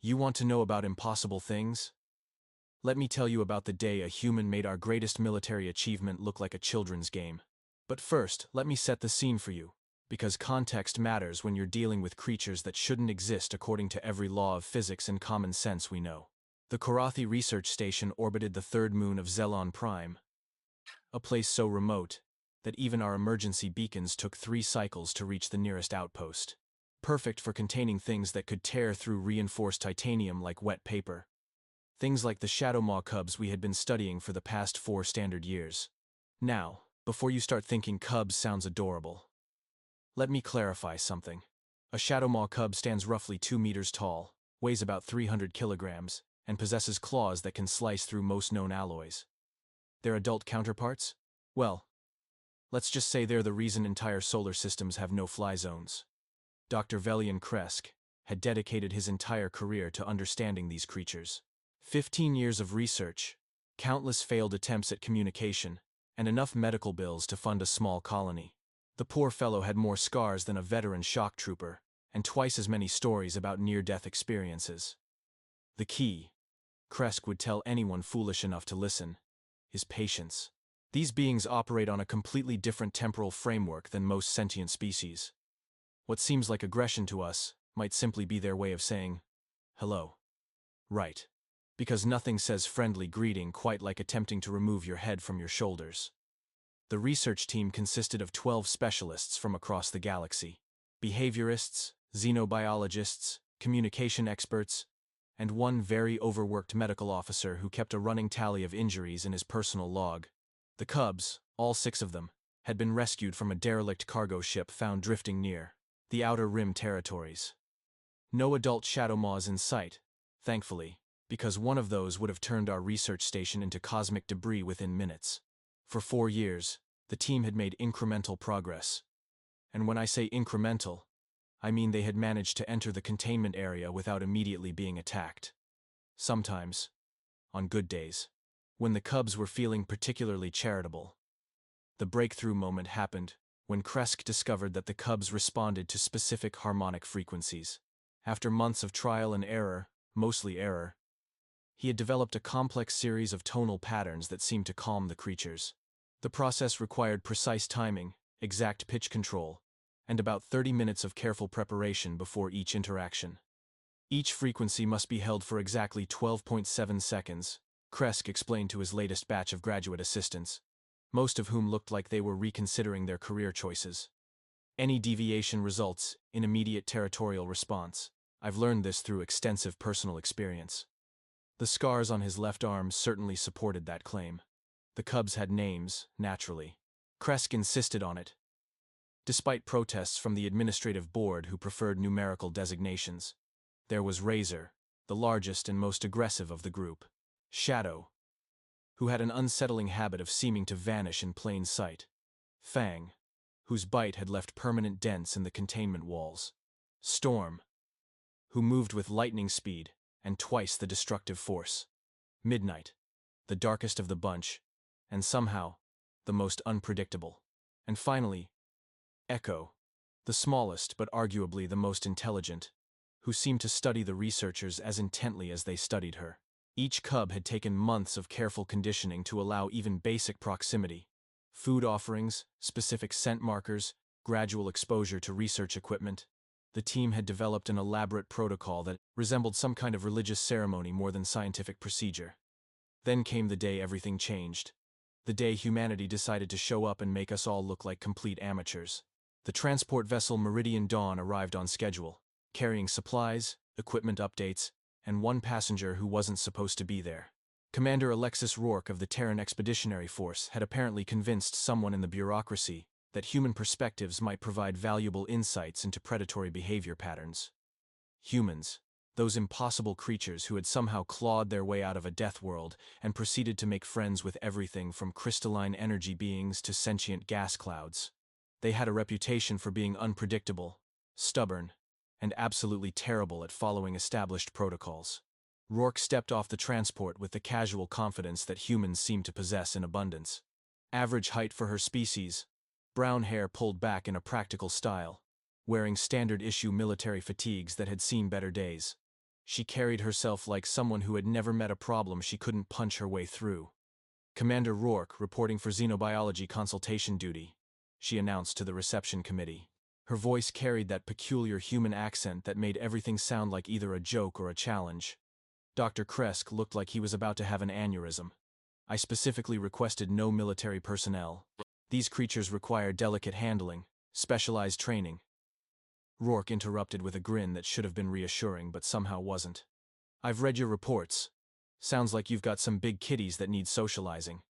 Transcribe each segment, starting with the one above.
You want to know about impossible things? Let me tell you about the day a human made our greatest military achievement look like a children's game. But first, let me set the scene for you, because context matters when you're dealing with creatures that shouldn't exist according to every law of physics and common sense we know. The Korathi research station orbited the third moon of Zelon Prime, a place so remote that even our emergency beacons took 3 cycles to reach the nearest outpost. Perfect for containing things that could tear through reinforced titanium like wet paper. Things like the Shadowmaw cubs we had been studying for the past 4 standard years. Now, before you start thinking cubs sounds adorable, let me clarify something. A Shadowmaw cub stands roughly 2 meters tall, weighs about 300 kilograms, and possesses claws that can slice through most known alloys. Their adult counterparts? Well, let's just say they're the reason entire solar systems have no-fly zones. Dr. Velian Kresk had dedicated his entire career to understanding these creatures. 15 years of research, countless failed attempts at communication, and enough medical bills to fund a small colony. The poor fellow had more scars than a veteran shock trooper, and twice as many stories about near-death experiences. The key, Kresk would tell anyone foolish enough to listen, is patience. These beings operate on a completely different temporal framework than most sentient species. What seems like aggression to us might simply be their way of saying, hello. Right. Because nothing says friendly greeting quite like attempting to remove your head from your shoulders. The research team consisted of 12 specialists from across the galaxy. Behaviorists, xenobiologists, communication experts, and one very overworked medical officer who kept a running tally of injuries in his personal log. The cubs, all 6 of them, had been rescued from a derelict cargo ship found drifting near the Outer Rim territories. No adult Shadowmaws in sight, thankfully, because one of those would have turned our research station into cosmic debris within minutes. For 4 years, the team had made incremental progress. And when I say incremental, I mean they had managed to enter the containment area without immediately being attacked. Sometimes, on good days, when the cubs were feeling particularly charitable, the breakthrough moment happened when Kresk discovered that the cubs responded to specific harmonic frequencies. After months of trial and error, mostly error, he had developed a complex series of tonal patterns that seemed to calm the creatures. The process required precise timing, exact pitch control, and about 30 minutes of careful preparation before each interaction. Each frequency must be held for exactly 12.7 seconds, Kresk explained to his latest batch of graduate assistants, most of whom looked like they were reconsidering their career choices. Any deviation results in immediate territorial response. I've learned this through extensive personal experience. The scars on his left arm certainly supported that claim. The cubs had names, naturally. Kresk insisted on it, despite protests from the administrative board who preferred numerical designations. There was Razor, the largest and most aggressive of the group. Shadow, who had an unsettling habit of seeming to vanish in plain sight. Fang, whose bite had left permanent dents in the containment walls. Storm, who moved with lightning speed and twice the destructive force. Midnight, the darkest of the bunch, and somehow, the most unpredictable. And finally, Echo, the smallest but arguably the most intelligent, who seemed to study the researchers as intently as they studied her. Each cub had taken months of careful conditioning to allow even basic proximity. Food offerings, specific scent markers, gradual exposure to research equipment. The team had developed an elaborate protocol that resembled some kind of religious ceremony more than scientific procedure. Then came the day everything changed. The day humanity decided to show up and make us all look like complete amateurs. The transport vessel Meridian Dawn arrived on schedule, carrying supplies, equipment updates, and one passenger who wasn't supposed to be there. Commander Alexis Rourke of the Terran Expeditionary Force had apparently convinced someone in the bureaucracy that human perspectives might provide valuable insights into predatory behavior patterns. Humans, those impossible creatures who had somehow clawed their way out of a death world and proceeded to make friends with everything from crystalline energy beings to sentient gas clouds. They had a reputation for being unpredictable, stubborn, and absolutely terrible at following established protocols. Rourke stepped off the transport with the casual confidence that humans seem to possess in abundance. Average height for her species, brown hair pulled back in a practical style, wearing standard-issue military fatigues that had seen better days. She carried herself like someone who had never met a problem she couldn't punch her way through. "Commander Rourke, reporting for Xenobiology consultation duty," she announced to the reception committee. Her voice carried that peculiar human accent that made everything sound like either a joke or a challenge. Dr. Kresk looked like he was about to have an aneurysm. "I specifically requested no military personnel. These creatures require delicate handling, specialized training." Rourke interrupted with a grin that should have been reassuring but somehow wasn't. "I've read your reports. Sounds like you've got some big kitties that need socializing."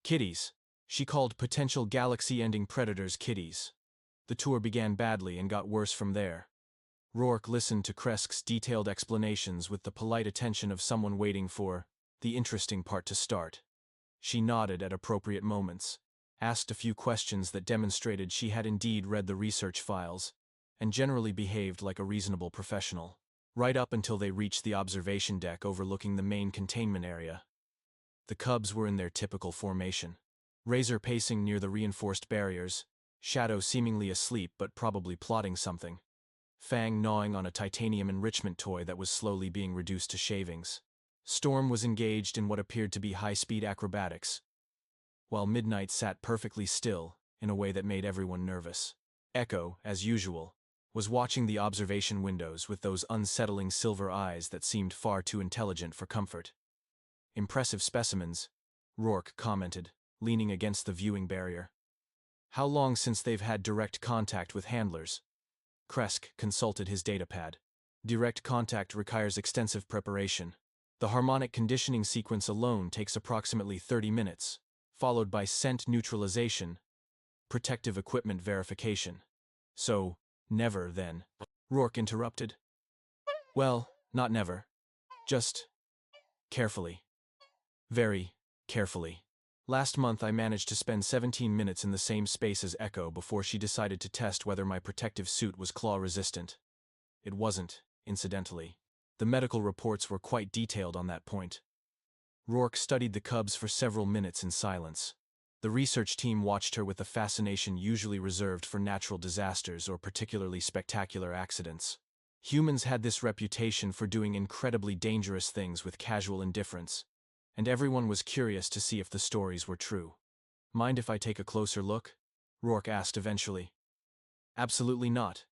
Kitties. She called potential galaxy-ending predators kitties. The tour began badly and got worse from there. Rourke listened to Kresk's detailed explanations with the polite attention of someone waiting for the interesting part to start. She nodded at appropriate moments, asked a few questions that demonstrated she had indeed read the research files, and generally behaved like a reasonable professional, right up until they reached the observation deck overlooking the main containment area. The cubs were in their typical formation. Razor pacing near the reinforced barriers, Shadow seemingly asleep but probably plotting something, Fang gnawing on a titanium enrichment toy that was slowly being reduced to shavings. Storm was engaged in what appeared to be high-speed acrobatics, while Midnight sat perfectly still, in a way that made everyone nervous. Echo, as usual, was watching the observation windows with those unsettling silver eyes that seemed far too intelligent for comfort. "Impressive specimens," Rourke commented, leaning against the viewing barrier. "How long since they've had direct contact with handlers?" Kresk consulted his datapad. "Direct contact requires extensive preparation. The harmonic conditioning sequence alone takes approximately 30 minutes, followed by scent neutralization, protective equipment verification." "So, never, then?" Rourke interrupted. "Well, not never. Just carefully. Very carefully. Last month I managed to spend 17 minutes in the same space as Echo before she decided to test whether my protective suit was claw-resistant. It wasn't, incidentally. The medical reports were quite detailed on that point." Rourke studied the cubs for several minutes in silence. The research team watched her with the fascination usually reserved for natural disasters or particularly spectacular accidents. Humans had this reputation for doing incredibly dangerous things with casual indifference, and everyone was curious to see if the stories were true. "Mind if I take a closer look?" Rourke asked eventually. "Absolutely not,"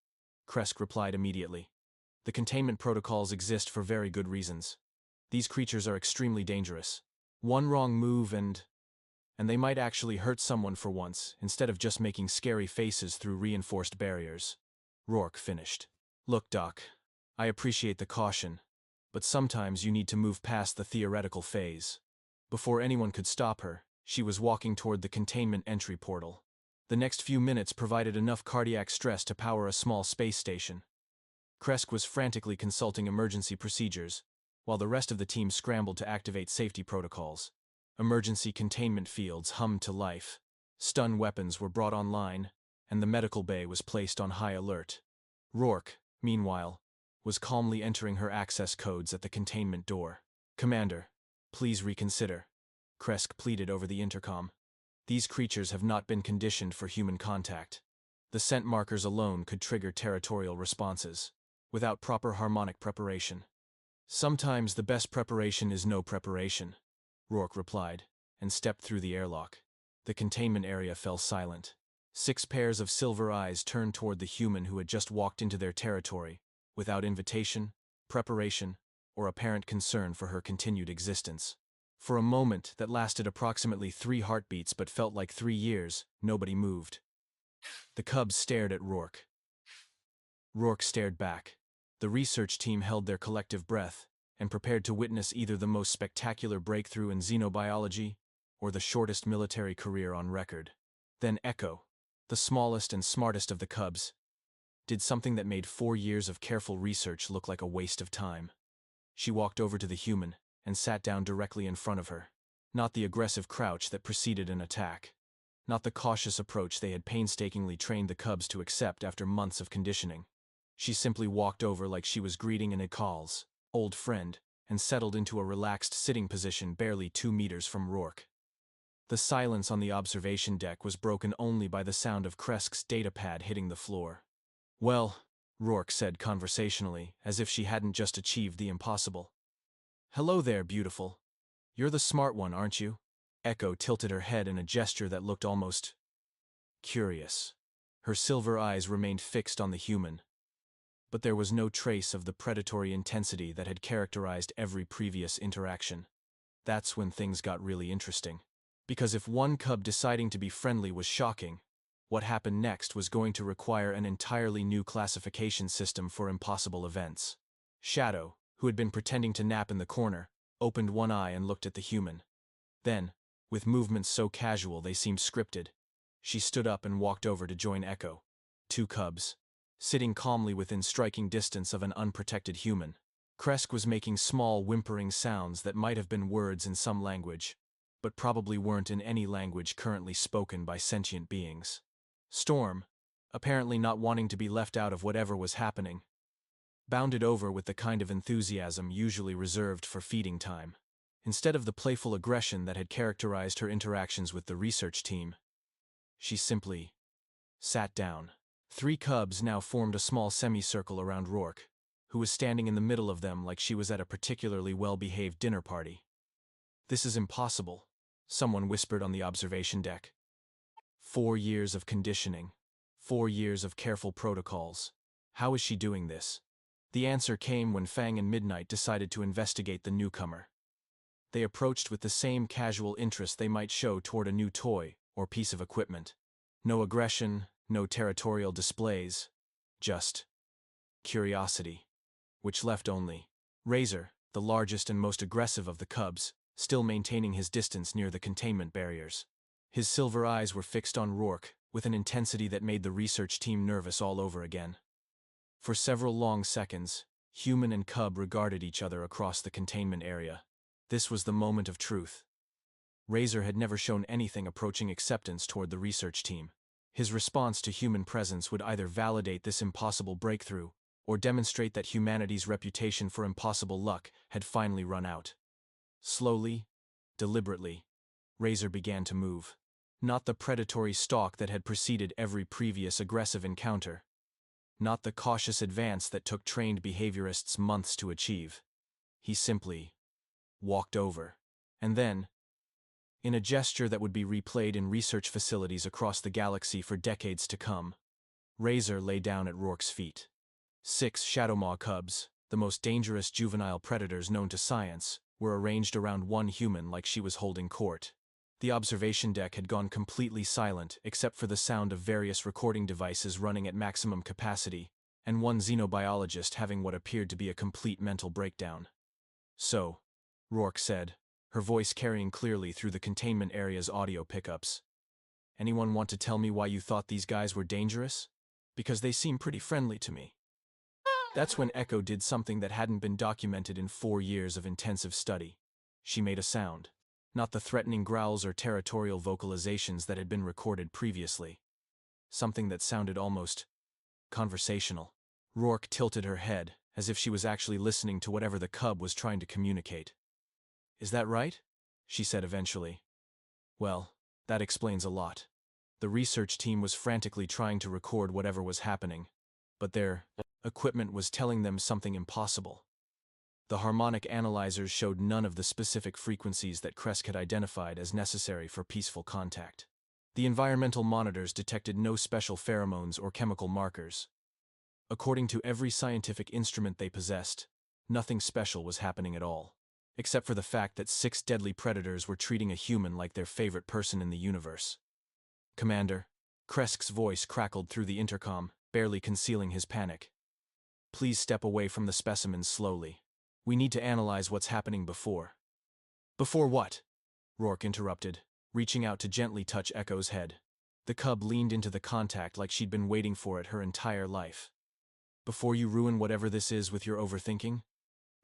Kresk replied immediately. "The containment protocols exist for very good reasons. These creatures are extremely dangerous. One wrong move and they might actually hurt someone for once, instead of just making scary faces through reinforced barriers." Rourke finished. "Look, Doc, I appreciate the caution, but sometimes you need to move past the theoretical phase." Before anyone could stop her, she was walking toward the containment entry portal. The next few minutes provided enough cardiac stress to power a small space station. Kresk was frantically consulting emergency procedures, while the rest of the team scrambled to activate safety protocols. Emergency containment fields hummed to life, stun weapons were brought online, and the medical bay was placed on high alert. Rourke, meanwhile, was calmly entering her access codes at the containment door. "Commander, please reconsider," Kresk pleaded over the intercom. "These creatures have not been conditioned for human contact. The scent markers alone could trigger territorial responses, without proper harmonic preparation." "Sometimes the best preparation is no preparation," Rourke replied, and stepped through the airlock. The containment area fell silent. 6 pairs of silver eyes turned toward the human who had just walked into their territory, without invitation, preparation, or apparent concern for her continued existence. For a moment that lasted approximately 3 heartbeats but felt like 3 years, nobody moved. The cubs stared at Rourke. Rourke stared back. The research team held their collective breath, and prepared to witness either the most spectacular breakthrough in xenobiology, or the shortest military career on record. Then Echo, the smallest and smartest of the cubs, did something that made 4 years of careful research look like a waste of time. She walked over to the human, and sat down directly in front of her. Not the aggressive crouch that preceded an attack. Not the cautious approach they had painstakingly trained the cubs to accept after months of conditioning. She simply walked over like she was greeting an Ikal's old friend, and settled into a relaxed sitting position barely 2 meters from Rourke. The silence on the observation deck was broken only by the sound of Kresk's datapad hitting the floor. "Well," Rourke said conversationally, as if she hadn't just achieved the impossible. "Hello there, beautiful. You're the smart one, aren't you?" Echo tilted her head in a gesture that looked almost curious. Her silver eyes remained fixed on the human, but there was no trace of the predatory intensity that had characterized every previous interaction. That's when things got really interesting. Because if one cub deciding to be friendly was shocking, what happened next was going to require an entirely new classification system for impossible events. Shadow, who had been pretending to nap in the corner, opened one eye and looked at the human. Then, with movements so casual they seemed scripted, she stood up and walked over to join Echo. Two cubs, sitting calmly within striking distance of an unprotected human. Kresk was making small, whimpering sounds that might have been words in some language, but probably weren't in any language currently spoken by sentient beings. Storm, apparently not wanting to be left out of whatever was happening, bounded over with the kind of enthusiasm usually reserved for feeding time. Instead of the playful aggression that had characterized her interactions with the research team, she simply sat down. Three cubs now formed a small semicircle around Rourke, who was standing in the middle of them like she was at a particularly well-behaved dinner party. "This is impossible," someone whispered on the observation deck. 4 years of conditioning. 4 years of careful protocols. How is she doing this? The answer came when Fang and Midnight decided to investigate the newcomer. They approached with the same casual interest they might show toward a new toy or piece of equipment. No aggression, no territorial displays, just curiosity. Which left only Razor, the largest and most aggressive of the cubs, still maintaining his distance near the containment barriers. His silver eyes were fixed on Rourke, with an intensity that made the research team nervous all over again. For several long seconds, human and cub regarded each other across the containment area. This was the moment of truth. Razor had never shown anything approaching acceptance toward the research team. His response to human presence would either validate this impossible breakthrough, or demonstrate that humanity's reputation for impossible luck had finally run out. Slowly, deliberately, Razor began to move. Not the predatory stalk that had preceded every previous aggressive encounter. Not the cautious advance that took trained behaviorists months to achieve. He simply walked over. And then, in a gesture that would be replayed in research facilities across the galaxy for decades to come, Razor lay down at Rourke's feet. 6 Shadowmaw cubs, the most dangerous juvenile predators known to science, were arranged around one human like she was holding court. The observation deck had gone completely silent except for the sound of various recording devices running at maximum capacity, and one xenobiologist having what appeared to be a complete mental breakdown. "So," Rourke said, her voice carrying clearly through the containment area's audio pickups. "Anyone want to tell me why you thought these guys were dangerous? Because they seem pretty friendly to me." That's when Echo did something that hadn't been documented in 4 years of intensive study. She made a sound. Not the threatening growls or territorial vocalizations that had been recorded previously. Something that sounded almost conversational. Rourke tilted her head, as if she was actually listening to whatever the cub was trying to communicate. "Is that right?" she said eventually. "Well, that explains a lot." The research team was frantically trying to record whatever was happening, but their equipment was telling them something impossible. The harmonic analyzers showed none of the specific frequencies that Kresk had identified as necessary for peaceful contact. The environmental monitors detected no special pheromones or chemical markers. According to every scientific instrument they possessed, nothing special was happening at all, except for the fact that 6 deadly predators were treating a human like their favorite person in the universe. "Commander," Kresk's voice crackled through the intercom, barely concealing his panic. "Please step away from the specimens slowly. We need to analyze what's happening before." "Before what?" Rourke interrupted, reaching out to gently touch Echo's head. The cub leaned into the contact like she'd been waiting for it her entire life. "Before you ruin whatever this is with your overthinking?"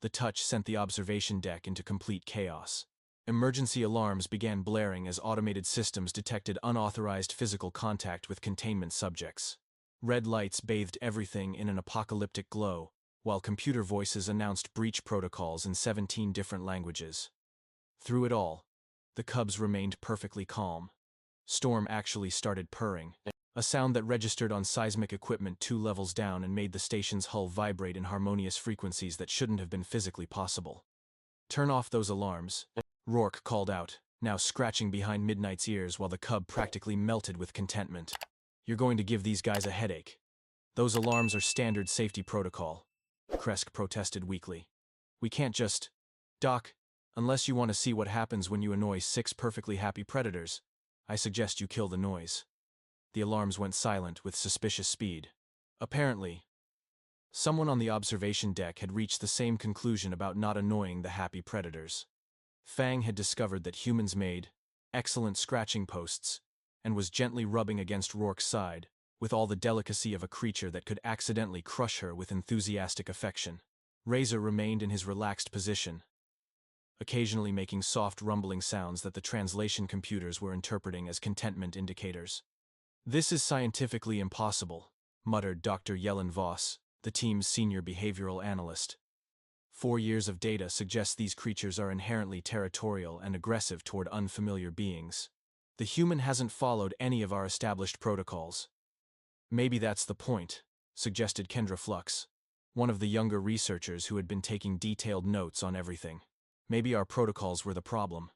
The touch sent the observation deck into complete chaos. Emergency alarms began blaring as automated systems detected unauthorized physical contact with containment subjects. Red lights bathed everything in an apocalyptic glow, while computer voices announced breach protocols in 17 different languages. Through it all, the cubs remained perfectly calm. Storm actually started purring, a sound that registered on seismic equipment 2 levels down and made the station's hull vibrate in harmonious frequencies that shouldn't have been physically possible. "Turn off those alarms," Rourke called out, now scratching behind Midnight's ears while the cub practically melted with contentment. "You're going to give these guys a headache." "Those alarms are standard safety protocol," Kresk protested weakly. "We can't just—" "Doc, unless you want to see what happens when you annoy 6 perfectly happy predators, I suggest you kill the noise." The alarms went silent with suspicious speed. Apparently, someone on the observation deck had reached the same conclusion about not annoying the happy predators. Fang had discovered that humans made excellent scratching posts and was gently rubbing against Rourke's side, with all the delicacy of a creature that could accidentally crush her with enthusiastic affection. Razor remained in his relaxed position, occasionally making soft rumbling sounds that the translation computers were interpreting as contentment indicators. "This is scientifically impossible," muttered Dr. Yellen Voss, the team's senior behavioral analyst. 4 years of data suggest these creatures are inherently territorial and aggressive toward unfamiliar beings. The human hasn't followed any of our established protocols. "Maybe that's the point," suggested Kendra Flux, one of the younger researchers who had been taking detailed notes on everything. "Maybe our protocols were the problem."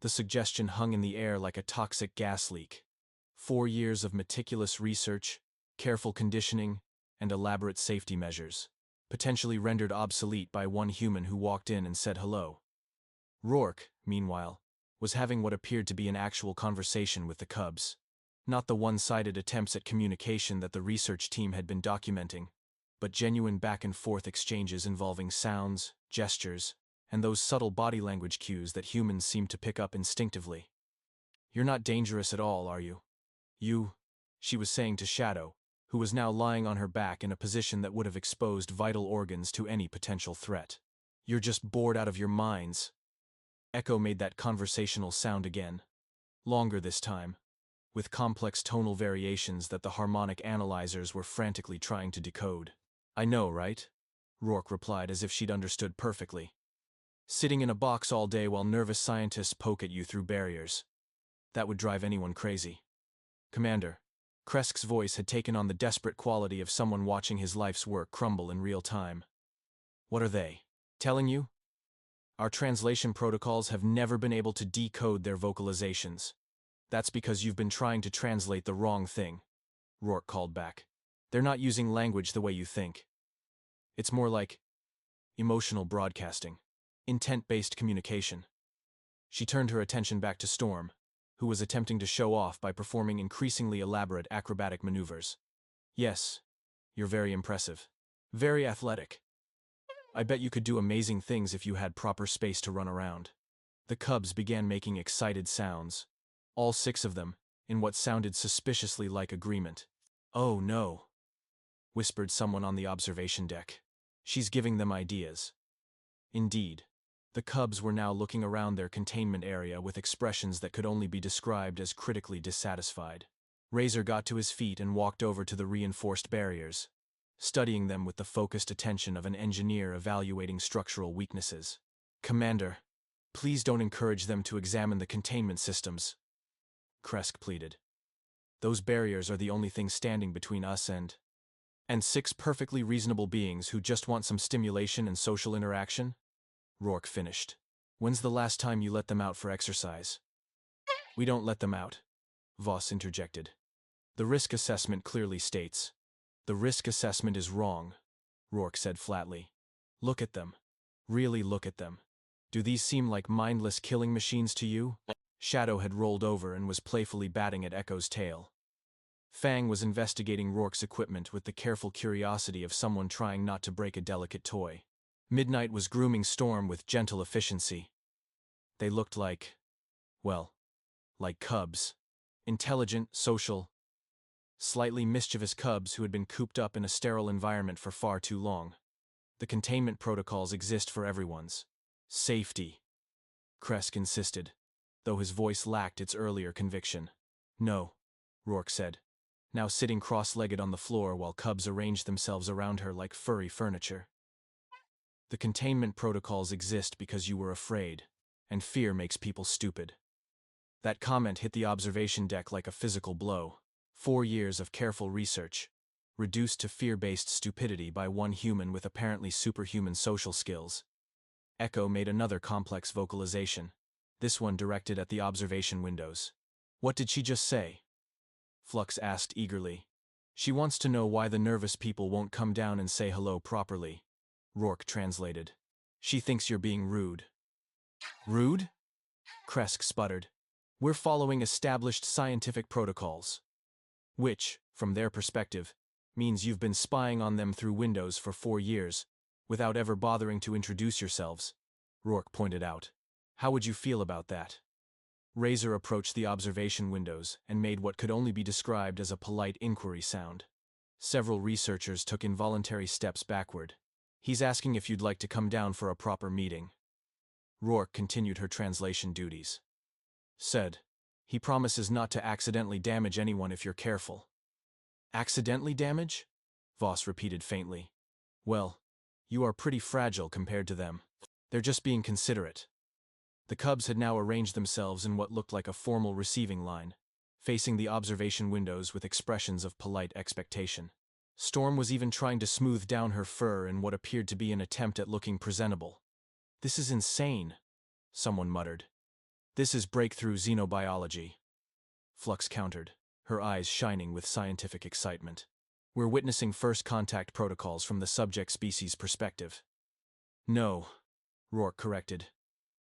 The suggestion hung in the air like a toxic gas leak. 4 years of meticulous research, careful conditioning, and elaborate safety measures, potentially rendered obsolete by one human who walked in and said hello. Rourke, meanwhile, was having what appeared to be an actual conversation with the cubs. Not the one-sided attempts at communication that the research team had been documenting, but genuine back-and-forth exchanges involving sounds, gestures, and those subtle body language cues that humans seem to pick up instinctively. "You're not dangerous at all, are you? You," she was saying to Shadow, who was now lying on her back in a position that would have exposed vital organs to any potential threat. "You're just bored out of your minds." Echo made that conversational sound again, longer this time, with complex tonal variations that the harmonic analyzers were frantically trying to decode. "I know, right?" Rourke replied as if she'd understood perfectly. "Sitting in a box all day while nervous scientists poke at you through barriers. That would drive anyone crazy." "Commander," Kresk's voice had taken on the desperate quality of someone watching his life's work crumble in real time. "What are they telling you?" "Our translation protocols have never been able to decode their vocalizations." "That's because you've been trying to translate the wrong thing," Rourke called back. "They're not using language the way you think. It's more like emotional broadcasting, intent-based communication." She turned her attention back to Storm, who was attempting to show off by performing increasingly elaborate acrobatic maneuvers. "Yes, you're very impressive. Very athletic. I bet you could do amazing things if you had proper space to run around." The cubs began making excited sounds, all 6 of them, in what sounded suspiciously like agreement. "Oh no," whispered someone on the observation deck. "She's giving them ideas." Indeed, the cubs were now looking around their containment area with expressions that could only be described as critically dissatisfied. Razor got to his feet and walked over to the reinforced barriers, studying them with the focused attention of an engineer evaluating structural weaknesses. "Commander, please don't encourage them to examine the containment systems," Kresk pleaded. "Those barriers are the only thing standing between us and 6 perfectly reasonable beings who just want some stimulation and social interaction," Rourke finished. "When's the last time you let them out for exercise?" "We don't let them out," Voss interjected. "The risk assessment clearly states." "The risk assessment is wrong," Rourke said flatly. "Look at them. Really look at them. Do these seem like mindless killing machines to you?" Shadow had rolled over and was playfully batting at Echo's tail. Fang was investigating Rourke's equipment with the careful curiosity of someone trying not to break a delicate toy. Midnight was grooming Storm with gentle efficiency. They looked like, well, like cubs. Intelligent, social, slightly mischievous cubs who had been cooped up in a sterile environment for far too long. "The containment protocols exist for everyone's safety," Kresk insisted, though his voice lacked its earlier conviction. "No," Rourke said, now sitting cross-legged on the floor while cubs arranged themselves around her like furry furniture. "The containment protocols exist because you were afraid, and fear makes people stupid." That comment hit the observation deck like a physical blow. 4 years of careful research, reduced to fear-based stupidity by one human with apparently superhuman social skills. Echo made another complex vocalization, this one directed at the observation windows. What did she just say? Flux asked eagerly. She wants to know why the nervous people won't come down and say hello properly. Rourke translated. She thinks you're being rude. Rude? Kresk sputtered. We're following established scientific protocols. Which, from their perspective, means you've been spying on them through windows for 4 years, without ever bothering to introduce yourselves, Rourke pointed out. How would you feel about that? Razor approached the observation windows and made what could only be described as a polite inquiry sound. Several researchers took involuntary steps backward. He's asking if you'd like to come down for a proper meeting. Rourke continued her translation duties. Said, he promises not to accidentally damage anyone if you're careful. Accidentally damage? Voss repeated faintly. Well, you are pretty fragile compared to them. They're just being considerate. The cubs had now arranged themselves in what looked like a formal receiving line, facing the observation windows with expressions of polite expectation. Storm was even trying to smooth down her fur in what appeared to be an attempt at looking presentable. This is insane, someone muttered. This is breakthrough xenobiology. Flux countered, her eyes shining with scientific excitement. We're witnessing first contact protocols from the subject species' perspective. No, Rourke corrected.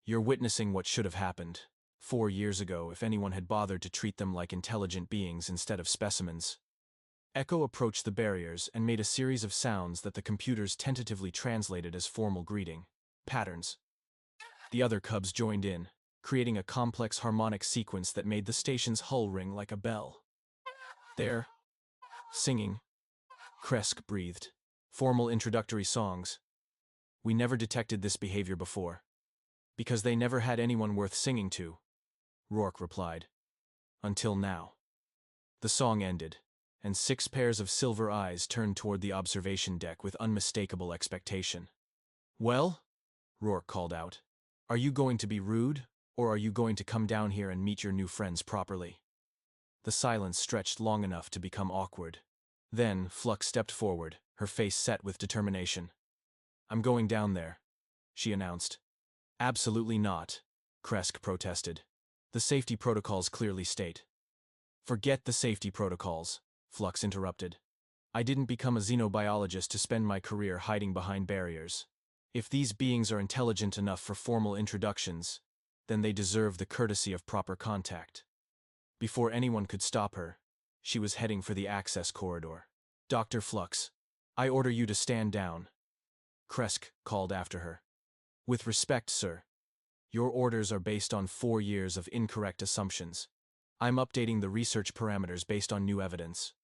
You're witnessing what should have happened 4 years ago if anyone had bothered to treat them like intelligent beings instead of specimens. Echo approached the barriers and made a series of sounds that the computers tentatively translated as formal greeting patterns. The other cubs joined in, creating a complex harmonic sequence that made the station's hull ring like a bell. They're singing, Kresk breathed. Formal introductory songs. We never detected this behavior before. Because they never had anyone worth singing to, Rourke replied. Until now. The song ended, and 6 pairs of silver eyes turned toward the observation deck with unmistakable expectation. Well? Rourke called out. Are you going to be rude, or are you going to come down here and meet your new friends properly? The silence stretched long enough to become awkward. Then, Flux stepped forward, her face set with determination. I'm going down there, she announced. Absolutely not, Kresk protested. The safety protocols clearly state. Forget the safety protocols, Flux interrupted. I didn't become a xenobiologist to spend my career hiding behind barriers. If these beings are intelligent enough for formal introductions, then they deserve the courtesy of proper contact. Before anyone could stop her, she was heading for the access corridor. Dr. Flux, I order you to stand down, Kresk called after her. With respect, sir. Your orders are based on 4 years of incorrect assumptions. I'm updating the research parameters based on new evidence.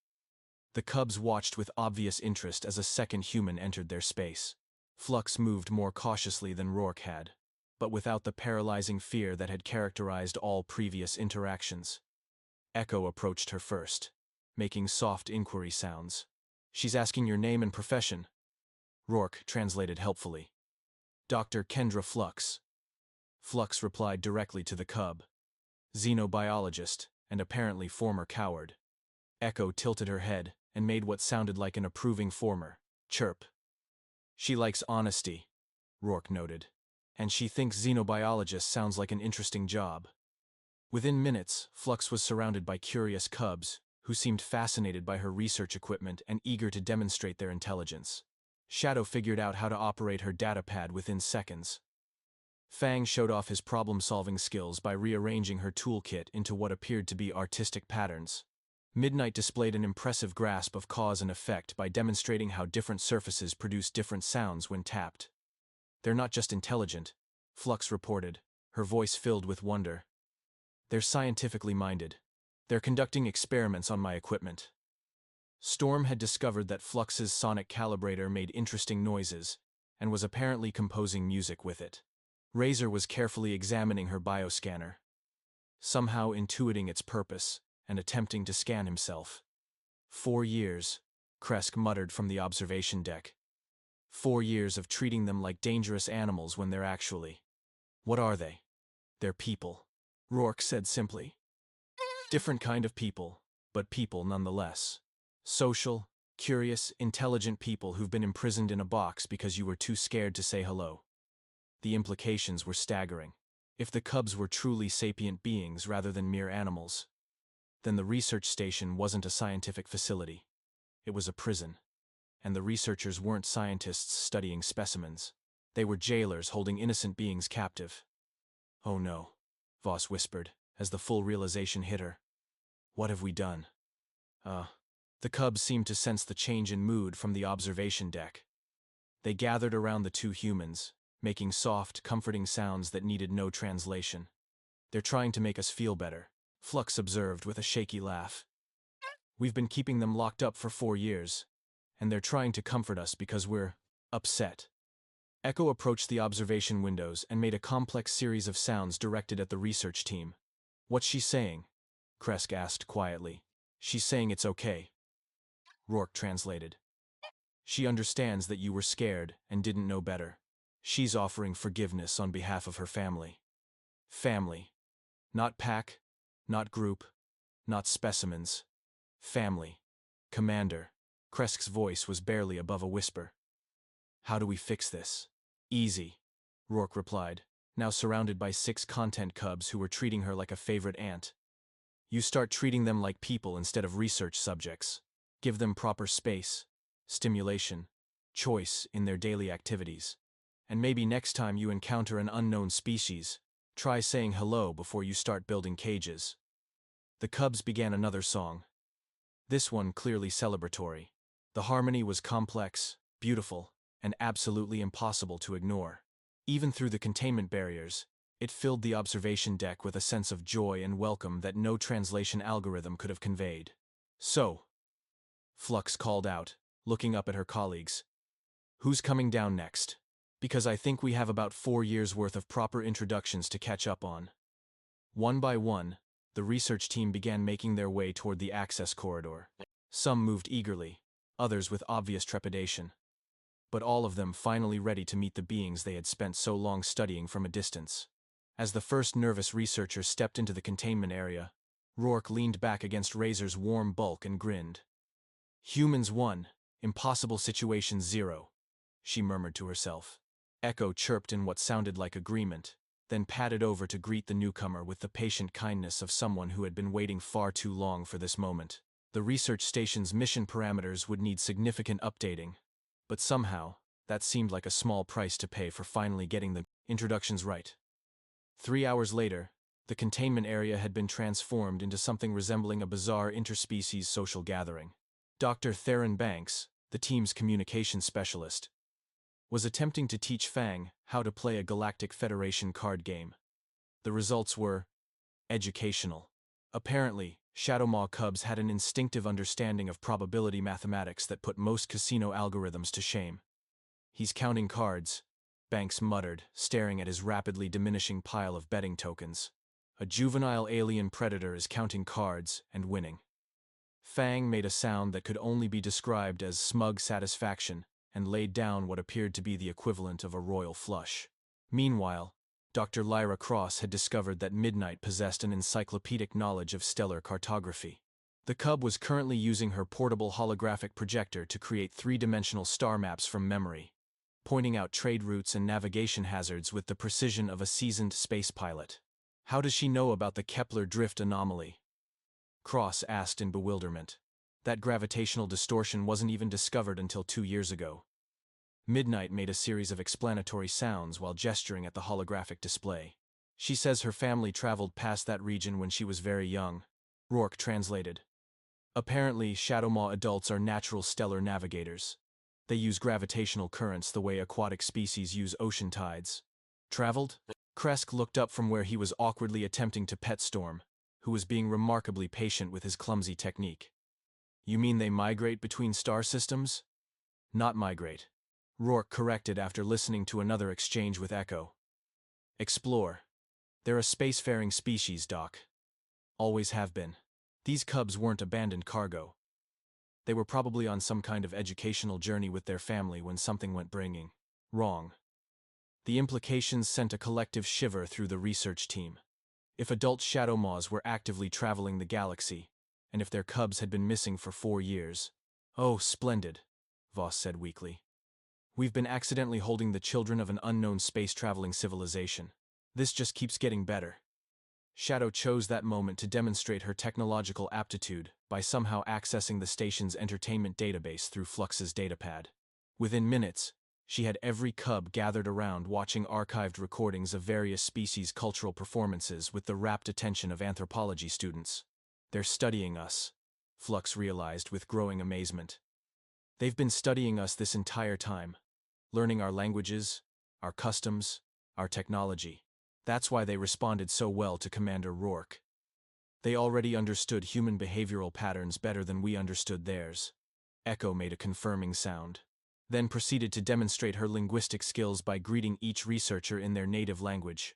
The cubs watched with obvious interest as a second human entered their space. Flux moved more cautiously than Rourke had, but without the paralyzing fear that had characterized all previous interactions. Echo approached her first, making soft inquiry sounds. She's asking your name and profession. Rourke translated helpfully. Dr. Kendra Flux. Flux replied directly to the cub. Xenobiologist, and apparently former coward. Echo tilted her head and made what sounded like an approving former chirp. She likes honesty, Rourke noted. And she thinks xenobiologist sounds like an interesting job. Within minutes, Flux was surrounded by curious cubs, who seemed fascinated by her research equipment and eager to demonstrate their intelligence. Shadow figured out how to operate her datapad within seconds. Fang showed off his problem-solving skills by rearranging her toolkit into what appeared to be artistic patterns. Midnight displayed an impressive grasp of cause and effect by demonstrating how different surfaces produce different sounds when tapped. They're not just intelligent, Flux reported, her voice filled with wonder. They're scientifically minded. They're conducting experiments on my equipment. Storm had discovered that Flux's sonic calibrator made interesting noises, and was apparently composing music with it. Razor was carefully examining her bioscanner, somehow intuiting its purpose, and attempting to scan himself. 4 years, Kresk muttered from the observation deck. 4 years of treating them like dangerous animals when they're actually. What are they? They're people, Rourke said simply. Different kind of people, but people nonetheless. Social, curious, intelligent people who've been imprisoned in a box because you were too scared to say hello. The implications were staggering. If the cubs were truly sapient beings rather than mere animals, then the research station wasn't a scientific facility. It was a prison. And the researchers weren't scientists studying specimens. They were jailers holding innocent beings captive. "Oh no," Voss whispered, as the full realization hit her. "What have we done?" The cubs seemed to sense the change in mood from the observation deck. They gathered around the two humans, making soft, comforting sounds that needed no translation. "They're trying to make us feel better," Flux observed with a shaky laugh. "We've been keeping them locked up for 4 years, and they're trying to comfort us because we're upset." Echo approached the observation windows and made a complex series of sounds directed at the research team. "What's she saying?" Kresk asked quietly. "She's saying it's okay," Rourke translated. "She understands that you were scared and didn't know better. She's offering forgiveness on behalf of her family." Family. Not pack, not group, not specimens. Family. "Commander." Kresk's voice was barely above a whisper. "How do we fix this?" "Easy," Rourke replied, now surrounded by 6 content cubs who were treating her like a favorite aunt. "You start treating them like people instead of research subjects. Give them proper space, stimulation, choice in their daily activities. And maybe next time you encounter an unknown species, try saying hello before you start building cages." The cubs began another song. This one clearly celebratory. The harmony was complex, beautiful, and absolutely impossible to ignore. Even through the containment barriers, it filled the observation deck with a sense of joy and welcome that no translation algorithm could have conveyed. "So," Flux called out, looking up at her colleagues, "who's coming down next? Because I think we have about 4 years' worth of proper introductions to catch up on." One by one, the research team began making their way toward the access corridor. Some moved eagerly, others with obvious trepidation. But all of them finally ready to meet the beings they had spent so long studying from a distance. As the first nervous researcher stepped into the containment area, Rourke leaned back against Razor's warm bulk and grinned. "Humans 1, impossible situation 0, she murmured to herself. Echo chirped in what sounded like agreement, then padded over to greet the newcomer with the patient kindness of someone who had been waiting far too long for this moment. The research station's mission parameters would need significant updating, but somehow, that seemed like a small price to pay for finally getting the introductions right. 3 hours later, the containment area had been transformed into something resembling a bizarre interspecies social gathering. Dr. Theron Banks, the team's communications specialist, was attempting to teach Fang how to play a Galactic Federation card game. The results were educational. Apparently, Shadowmaw cubs had an instinctive understanding of probability mathematics that put most casino algorithms to shame. "He's counting cards," Banks muttered, staring at his rapidly diminishing pile of betting tokens. "A juvenile alien predator is counting cards and winning." Fang made a sound that could only be described as smug satisfaction and laid down what appeared to be the equivalent of a royal flush. Meanwhile, Dr. Lyra Cross had discovered that Midnight possessed an encyclopedic knowledge of stellar cartography. The cub was currently using her portable holographic projector to create 3-dimensional star maps from memory, pointing out trade routes and navigation hazards with the precision of a seasoned space pilot. "How does she know about the Kepler drift anomaly?" Cross asked in bewilderment. "That gravitational distortion wasn't even discovered until 2 years ago." Midnight made a series of explanatory sounds while gesturing at the holographic display. "She says her family traveled past that region when she was very young," Rourke translated. "Apparently, Shadowmaw adults are natural stellar navigators. They use gravitational currents the way aquatic species use ocean tides." "Traveled?" Kresk looked up from where he was awkwardly attempting to pet Storm, who was being remarkably patient with his clumsy technique. "You mean they migrate between star systems?" "Not migrate," Rourke corrected after listening to another exchange with Echo. "Explore. They're a spacefaring species, Doc. Always have been. These cubs weren't abandoned cargo. They were probably on some kind of educational journey with their family when something went wrong." The implications sent a collective shiver through the research team. If adult Shadowmaws were actively traveling the galaxy, and if their cubs had been missing for 4 years. "Oh, splendid," Voss said weakly. "We've been accidentally holding the children of an unknown space-traveling civilization. This just keeps getting better." Shadow chose that moment to demonstrate her technological aptitude by somehow accessing the station's entertainment database through Flux's datapad. Within minutes, she had every cub gathered around watching archived recordings of various species' cultural performances with the rapt attention of anthropology students. "They're studying us," Flux realized with growing amazement. "They've been studying us this entire time, learning our languages, our customs, our technology. That's why they responded so well to Commander Rourke. They already understood human behavioral patterns better than we understood theirs." Echo made a confirming sound, then proceeded to demonstrate her linguistic skills by greeting each researcher in their native language.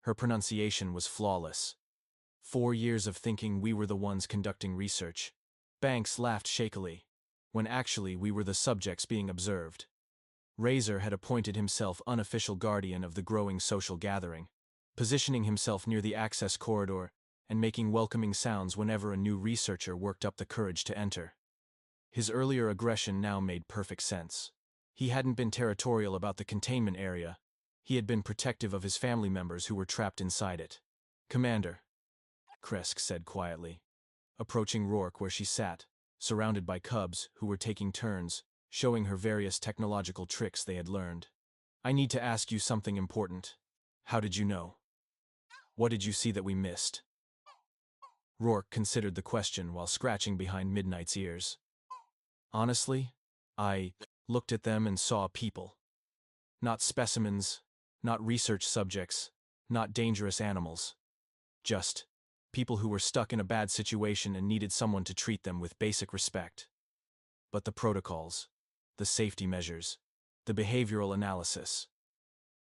Her pronunciation was flawless. 4 years of thinking we were the ones conducting research. Banks laughed shakily, when actually we were the subjects being observed. Razor had appointed himself unofficial guardian of the growing social gathering, positioning himself near the access corridor and making welcoming sounds whenever a new researcher worked up the courage to enter. His earlier aggression now made perfect sense. He hadn't been territorial about the containment area, he had been protective of his family members who were trapped inside it. "Commander," Kresk said quietly, approaching Rourke where she sat, surrounded by cubs who were taking turns, showing her various technological tricks they had learned. "I need to ask you something important. How did you know? What did you see that we missed?" Rourke considered the question while scratching behind Midnight's ears. "Honestly, I looked at them and saw people. Not specimens, not research subjects, not dangerous animals. Just people who were stuck in a bad situation and needed someone to treat them with basic respect. But the protocols, the safety measures, the behavioral analysis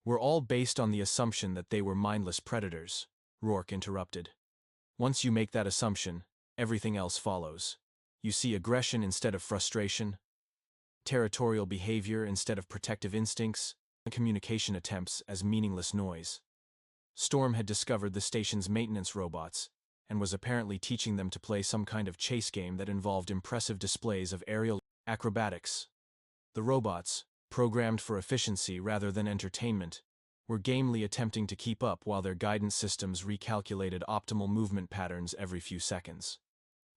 were all based on the assumption that they were mindless predators," Rourke interrupted. "Once you make that assumption, everything else follows. You see aggression instead of frustration, territorial behavior instead of protective instincts, and communication attempts as meaningless noise." Storm had discovered the station's maintenance robots, and was apparently teaching them to play some kind of chase game that involved impressive displays of aerial acrobatics. The robots, programmed for efficiency rather than entertainment, were gamely attempting to keep up while their guidance systems recalculated optimal movement patterns every few seconds.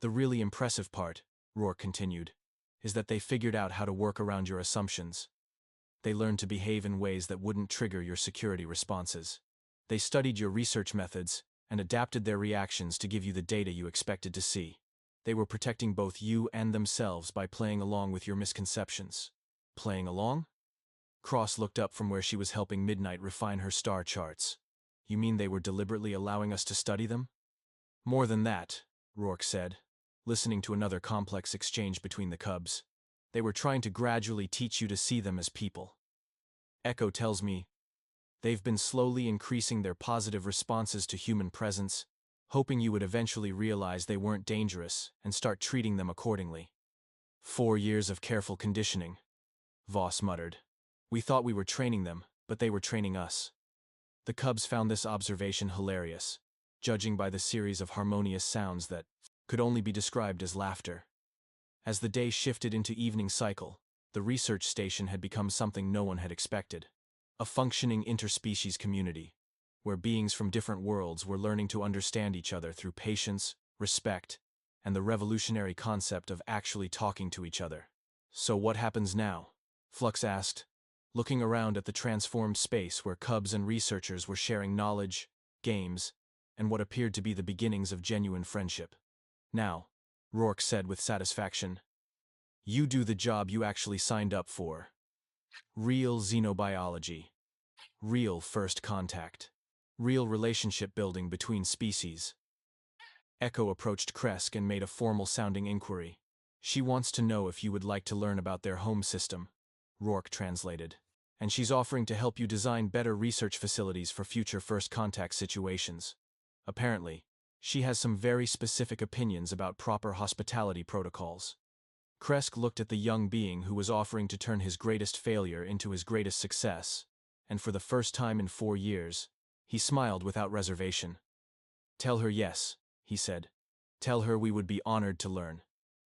"The really impressive part," Rourke continued, "is that they figured out how to work around your assumptions. They learned to behave in ways that wouldn't trigger your security responses. They studied your research methods and adapted their reactions to give you the data you expected to see. They were protecting both you and themselves by playing along with your misconceptions." "Playing along?" Cross looked up from where she was helping Midnight refine her star charts. "You mean they were deliberately allowing us to study them?" "More than that," Rourke said, listening to another complex exchange between the cubs. "They were trying to gradually teach you to see them as people. Echo tells me they've been slowly increasing their positive responses to human presence, hoping you would eventually realize they weren't dangerous and start treating them accordingly." 4 years of careful conditioning," Voss muttered. "We thought we were training them, but they were training us." The cubs found this observation hilarious, judging by the series of harmonious sounds that could only be described as laughter. As the day shifted into evening cycle, the research station had become something no one had expected. A functioning interspecies community, where beings from different worlds were learning to understand each other through patience, respect, and the revolutionary concept of actually talking to each other. "So what happens now?" Flux asked, looking around at the transformed space where cubs and researchers were sharing knowledge, games, and what appeared to be the beginnings of genuine friendship. "Now," Rourke said with satisfaction, "you do the job you actually signed up for. Real xenobiology. Real first contact. Real relationship building between species." Echo approached Kresk and made a formal-sounding inquiry. "She wants to know if you would like to learn about their home system," Rourke translated. "And she's offering to help you design better research facilities for future first contact situations. Apparently, she has some very specific opinions about proper hospitality protocols." Kresk looked at the young being who was offering to turn his greatest failure into his greatest success, and for the first time in 4 years, he smiled without reservation. "Tell her yes," he said. Tell her we would be honored to learn.